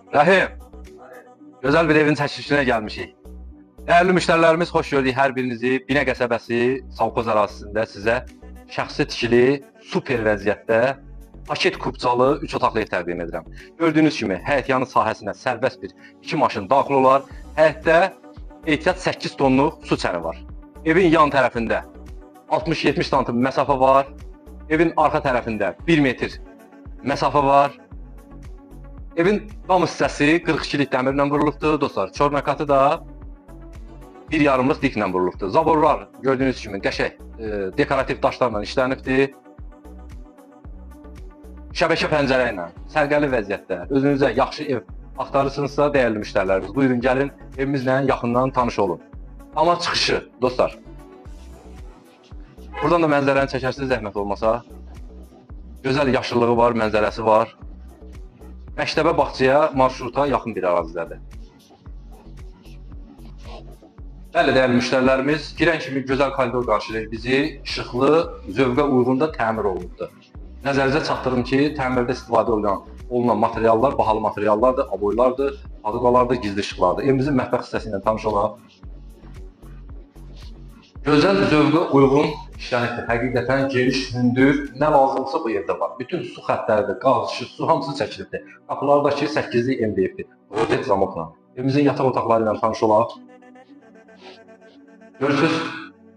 Rəhim, gözəl bir evin çəkilişinə gəlmişik. Dəyərli müştərilərimiz, xoş gördük hər birinizi. Binə qəsəbəsi savxoz ərazisində sizə şəxsi tikili, super vəziyyətdə paket kubcalı 3 otaqlı ev təqdim edirəm. Gördüyünüz kimi həyətyanı sahəsinə sərbəst bir 2 maşın daxil olar. Həyətdə ehtiyat 8 tonluq su çəni var. Evin yan tərəfində 60-70 sm məsafə var. Evin arxa tərəfində 1 metr məsafə var. Evin dam hissəsi 42'lik dəmirlə vurulubdur dostlar. Çornakatı da 1,5'lik diklə vurulubdur. Zaborlar gördüyünüz kimi qəşəng dekorativ daşlarla işlənibdir. Şəbəkə pəncərə ilə sərgəli vəziyyətdə özünüzə yaxşı ev axtarırsınızsa dəyərli müştərilərimiz, buyurun gəlin evimizlə yaxından tanış olun. Amma çıxışı dostlar. Buradan da mənzərəni çəkərsiniz zəhmət olmasa. Gözəl yaşıllığı var, mənzərəsi var. Məktəbə, bağçaya, marşruta yaxın bir ərazidədir. Bəli, dəyərli müştərilərimiz, girən kimi gözəl koridor qarşılayır bizi, işıqlı, zövqə uyğun da təmir olunubdur. Nəzərinizə çatdırım ki, təmirdə istifadə olunan materiallar bahalı materiallardır, aboylardır, paduqalardır, gizli işıqlardır. Evimizin mətbəx hissəsi ilə tanış olaq. Gözəl, zövqə uyğun işlənibdir. Həqiqətən geniş, hündür, nə lazımsa bu evdə var. Bütün su xəttləridir, qaz, işıq, su hamısı çəkilibdir. Qapılardakı 8'lik MDF-dir. Rotet zamokla. Evimizin yataq otaqları ilə tanış olaq. Görürsünüz,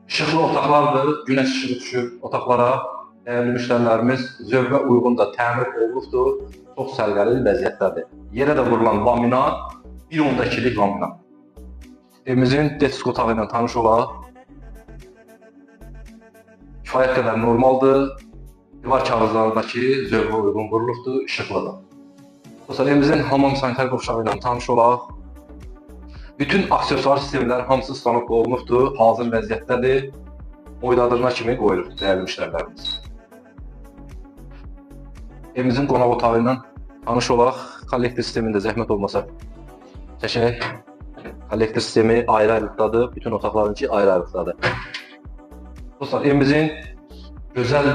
işıqlı otaqlardır, günəş işığı düşür otaqlara. Dəyərli müştərilərimiz zövqə uyğun da təmir olunubdur. Çox sərgəli vəziyyətdədir. Yerə də vurulan laminat 1,2'lik laminat. Evimizin desk otağı ilə tanış olaq. Kifayət qədər normaldır. Divar kağızlarındakı zövqə uyğun vurulubdur, işıqlıdır. Dostlar, evimizin hamam sanitar qovşağı ilə tanış olaq. Bütün aksesuar sistemlər hamısı stanokla olunubdur, hazır vəziyyətdədir. Oynadırma kimi qoyulur dəyərli müştərilərimiz. Evimizin qonaq otağı ilə tanış olaq. Kollektor sistemində zəhmət olmasa çəkək. Kollektor sistemi ayrı-ayrılıqdadır, bütün otaqlarınki ayrı-ayrılıqdadır. Dostlar, evimizin gözəl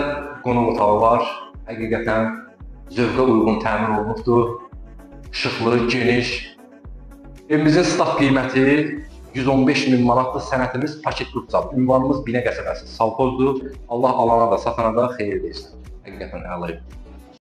qonaq otağı var. Həqiqətən zövqə uyğun təmir olunubdur. İşıqlı, geniş. Evimizin start qiyməti 115.000 manatlı sənətimiz paket kubcalı. Ünvanımız Binə qəsəbəsi, savxozdur. Allah alana da, satana da xeyir versin. Həqiqətən əlayım.